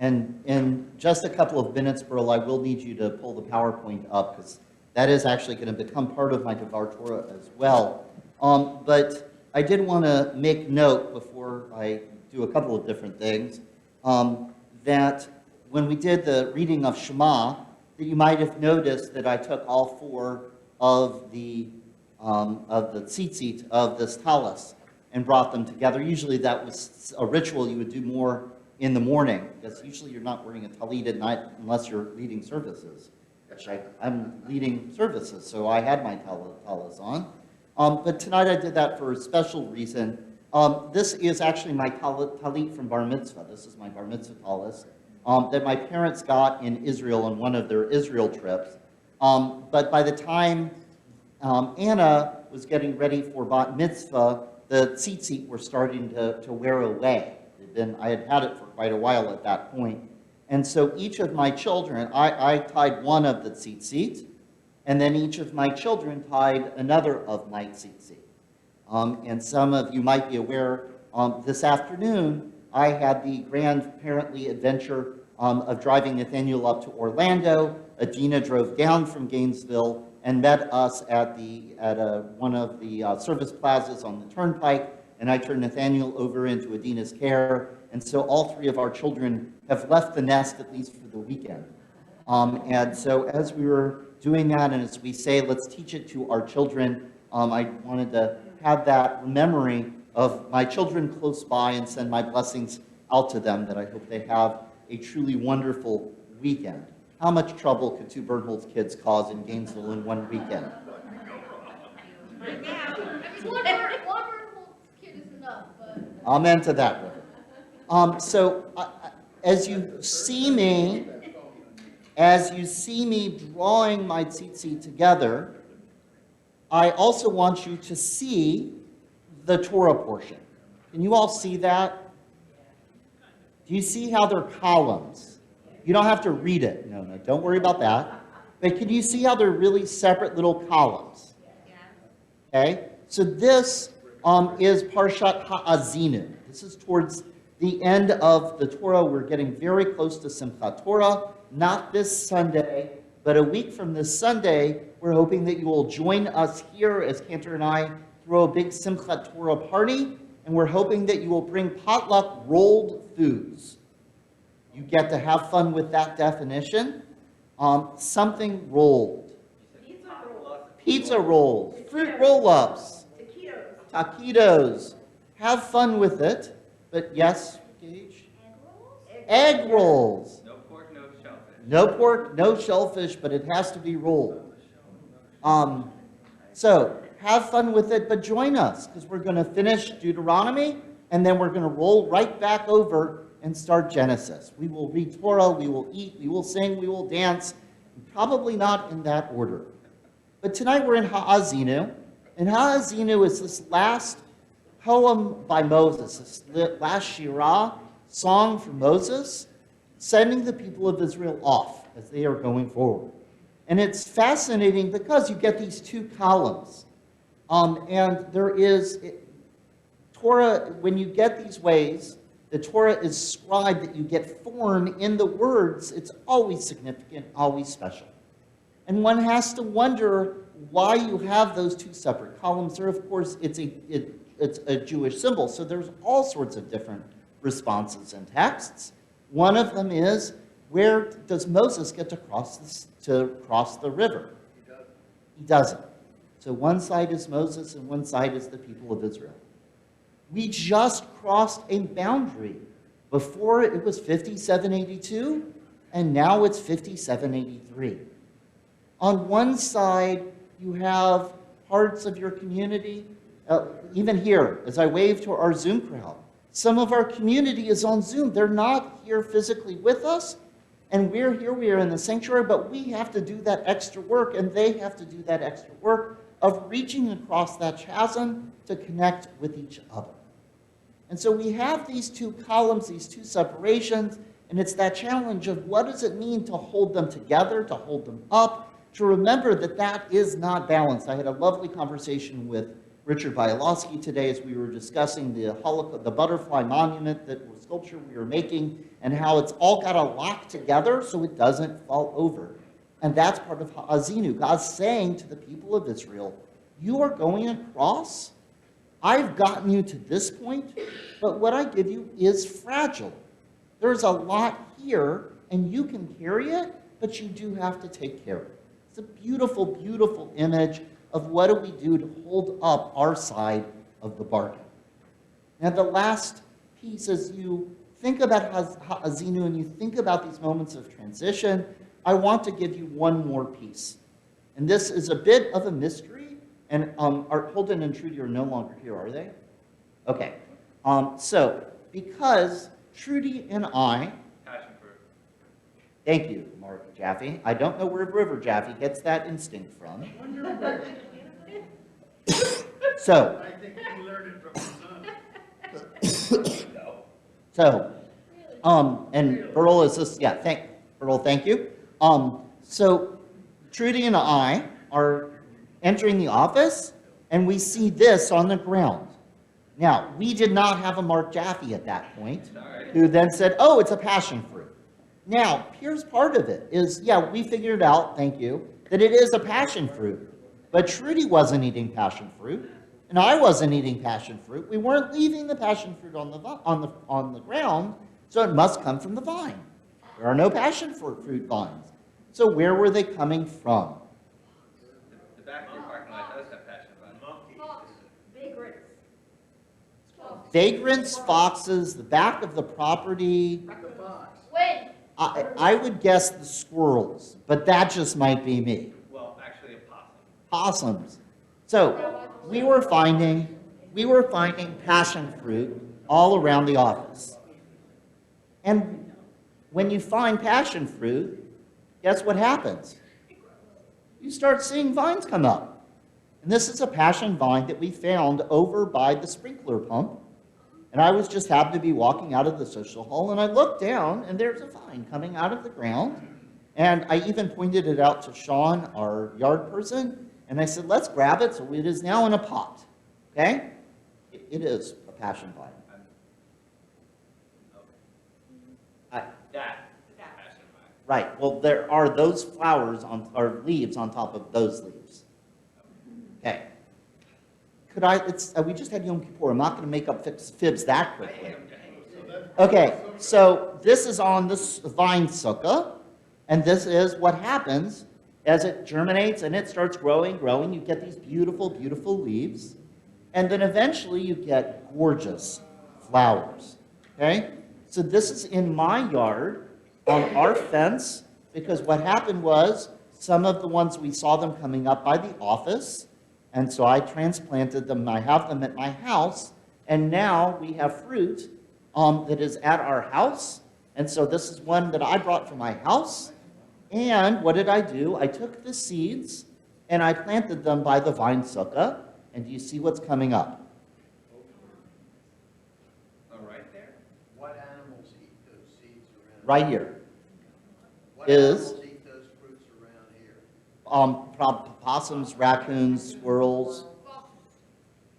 And in just a couple of minutes, Burl, I will need you to pull the PowerPoint up because that is actually going to become part of my Devar Torah as well. But I did want to make note before I do a couple of different things that when we did the reading of Shema, that you might have noticed that I took all four of the tzitzit of this talus and brought them together. Usually that was a ritual you would do more in the morning, because usually you're not wearing a talit at night unless you're leading services. Which I'm leading services, so I had my talus on. But tonight I did that for a special reason. This is actually my talit from Bar Mitzvah. This is my Bar Mitzvah talus that my parents got in Israel on one of their Israel trips. But by the time Anna was getting ready for Bat Mitzvah, the tzitzit were starting to wear away. I had had it for quite a while at that point. And so each of my children, I tied one of the tzitzit, and then each of my children tied another of my tzitzit. And some of you might be aware, this afternoon, I had the grand, apparently, adventure of driving Nathaniel up to Orlando. Adina drove down from Gainesville and met us at one of the service plazas on the turnpike, and I turned Nathaniel over into Adina's care. And so all three of our children have left the nest, at least for the weekend. And so as we were doing that, and as we say, let's teach it to our children, I wanted to have that memory of my children close by and send my blessings out to them, that I hope they have a truly wonderful weekend. How much trouble could two Bernholz kids cause in Gainesville in one weekend? One Bernholz kid is enough, but... Amen to that, River. So as you see me drawing my tzitzit together, I also want you to see the Torah portion. Can you all see that? Do you see how they're columns? You don't have to read it. No, don't worry about that. But can you see how they're really separate little columns? Okay? So this is Parshat Haazinu. This is towards the end of the Torah. We're getting very close to Simchat Torah. Not this Sunday, but a week from this Sunday, we're hoping that you will join us here as Cantor and I throw a big Simchat Torah party, and we're hoping that you will bring potluck rolled foods. You get to have fun with that definition. Something rolled. Pizza rolls, fruit roll-ups, taquitos. Have fun with it. But yes, Gage? Egg rolls. No pork, no shellfish. No pork, no shellfish, but it has to be rolled. So have fun with it, but join us, because we're going to finish Deuteronomy, and then we're going to roll right back over and start Genesis. We will read Torah, we will eat, we will sing, we will dance, probably not in that order. But tonight we're in Haazinu, and Haazinu is this last poem by Moses, this last Shirah, song from Moses, sending the people of Israel off as they are going forward. And it's fascinating because you get these two columns. And there is, Torah, when you get these ways, the Torah is scribed that you get form in the words. It's always significant, always special. And one has to wonder why you have those two separate columns. There, of course, it's a Jewish symbol, so there's all sorts of different responses and texts. One of them is, where does Moses get to cross the river? He doesn't. So one side is Moses and one side is the people of Israel. We just crossed a boundary. Before it was 5782, and now it's 5783. On one side, you have parts of your community, even here, as I wave to our Zoom crowd, some of our community is on Zoom. They're not here physically with us, and we're here, we are in the sanctuary, but we have to do that extra work, and they have to do that extra work of reaching across that chasm to connect with each other. And so we have these two columns, these two separations, and it's that challenge of what does it mean to hold them together, to hold them up, to remember that that is not balanced. I had a lovely conversation with Richard Bialowski today as we were discussing the Holocaust, the butterfly monument sculpture we were making, and how it's all got to lock together so it doesn't fall over. And that's part of Haazinu. God's saying to the people of Israel, you are going across. I've gotten you to this point, but what I give you is fragile. There's a lot here, and you can carry it, but you do have to take care of it. It's a beautiful, beautiful image of what do we do to hold up our side of the bargain. Now, the last piece, as you think about Haazinu and you think about these moments of transition, I want to give you one more piece. And this is a bit of a mystery, and Holden and Trudy are no longer here, are they? Okay. So, because Trudy and I... Passion fruit. Thank you, Mark Jaffe. I don't know where River Jaffe gets that instinct from. So, I think he learned it from his son. so, and Burl is this, yeah, thank you. So, Trudy and I are entering the office, and we see this on the ground. Now, we did not have a Mark Jaffe at that point, who then said, oh, it's a passion fruit. Now, here's part of it, is, yeah, we figured out, thank you, that it is a passion fruit. But Trudy wasn't eating passion fruit, and I wasn't eating passion fruit. We weren't leaving the passion fruit on the ground, so it must come from the vine. There are no passion fruit vines. So where were they coming from? The back of your parking lot does have passion vines. Fox, vagrants. Vagrants, foxes, the back of the property. The fox. When? I would guess the squirrels, but that just might be me. Well, actually a possum. Possums. So we were finding passion fruit all around the office. And when you find passion fruit, guess what happens? You start seeing vines come up. And this is a passion vine that we found over by the sprinkler pump. And I was just happened to be walking out of the social hall, and I looked down, and there's a vine coming out of the ground. And I even pointed it out to Sean, our yard person, and I said, let's grab it, so it is now in a pot. Okay? It is a passion vine. That is a passion vine. Right. Well, there are those flowers or leaves on top of those leaves. Okay. We just had Yom Kippur. I'm not going to make up fibs that quickly. Okay, so this is on this vine sukkah, and this is what happens as it germinates and it starts growing. You get these beautiful, beautiful leaves, and then eventually you get gorgeous flowers. Okay? So this is in my yard on our fence, because what happened was some of the ones we saw them coming up by the office, and so I transplanted them. I have them at my house, and now we have fruit that is at our house. And so this is one that I brought from my house. And what did I do? I took the seeds and I planted them by the vine sukkah. And do you see what's coming up? Oh, right there? What animals eat those seeds around? Right here. What is- animals eat those fruits around here? Possums, raccoons, squirrels.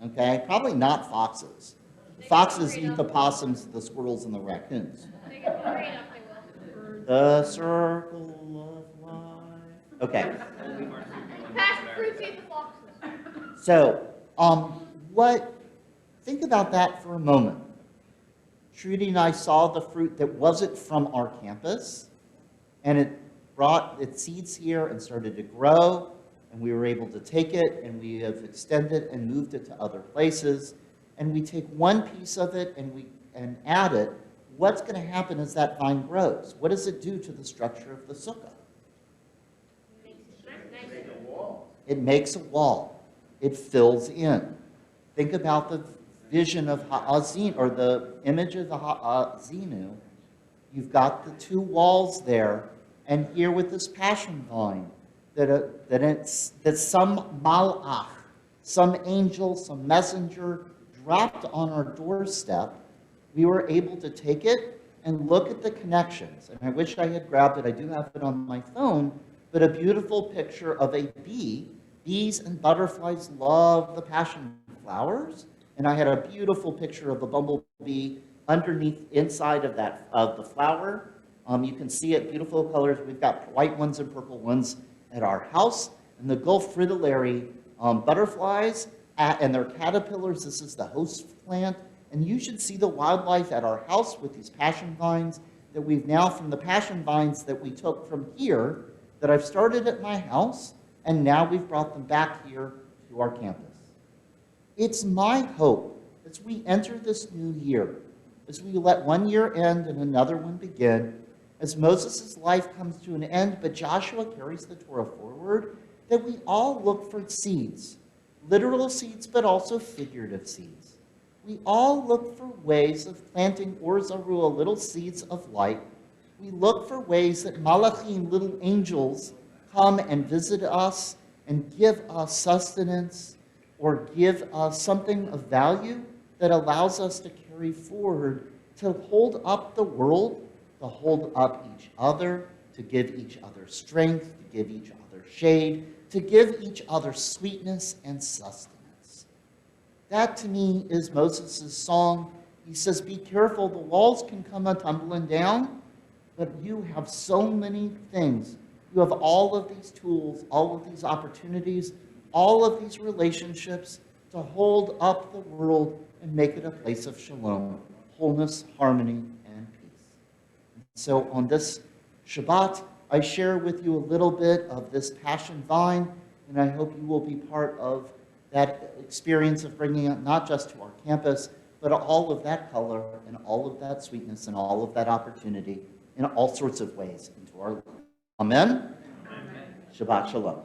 Okay, probably not foxes. The foxes eat the possums, the squirrels, and the raccoons. They get the green up, they will. The circle of life. Okay. Passion fruits eat the foxes. So, think about that for a moment. Trudy and I saw the fruit that wasn't from our campus, and it brought its seeds here and started to grow, and we were able to take it, and we have extended and moved it to other places, and we take one piece of it and add it. What's going to happen as that vine grows? What does it do to the structure of the sukkah? Make a wall. It makes a wall. It fills in. Think about the vision of Haazinu, or the image of the Haazinu. You've got the two walls there, and here with this passion vine, that some malach, some angel, some messenger dropped on our doorstep. We were able to take it and look at the connections. And I wish I had grabbed it. I do have it on my phone, but a beautiful picture of a bee. Bees and butterflies love the passion flowers, and I had a beautiful picture of a bumblebee underneath, inside of the flower. You can see it, beautiful colors. We've got white ones and purple ones at our house, and the Gulf fritillary butterflies and their caterpillars. This is the host plant, and you should see the wildlife at our house with these passion vines that we've now, from the passion vines that we took from here, that I've started at my house, and now we've brought them back here to our campus. It's my hope as we enter this new year, as we let one year end and another one begin, as Moses' life comes to an end, but Joshua carries the Torah forward, that we all look for seeds, literal seeds, but also figurative seeds. We all look for ways of planting Or Zarua, little seeds of light. We look for ways that malachim, little angels, come and visit us and give us sustenance or give us something of value that allows us to carry forward, to hold up the world, to hold up each other, to give each other strength, to give each other shade, to give each other sweetness and sustenance. That to me is Moses' song. He says, be careful, the walls can come a-tumbling down, but you have so many things. You have all of these tools, all of these opportunities, all of these relationships to hold up the world and make it a place of shalom, wholeness, harmony, and peace. So on this Shabbat, I share with you a little bit of this passion vine, and I hope you will be part of that experience of bringing it not just to our campus, but all of that color and all of that sweetness and all of that opportunity in all sorts of ways into our life. Amen? Amen. Shabbat shalom.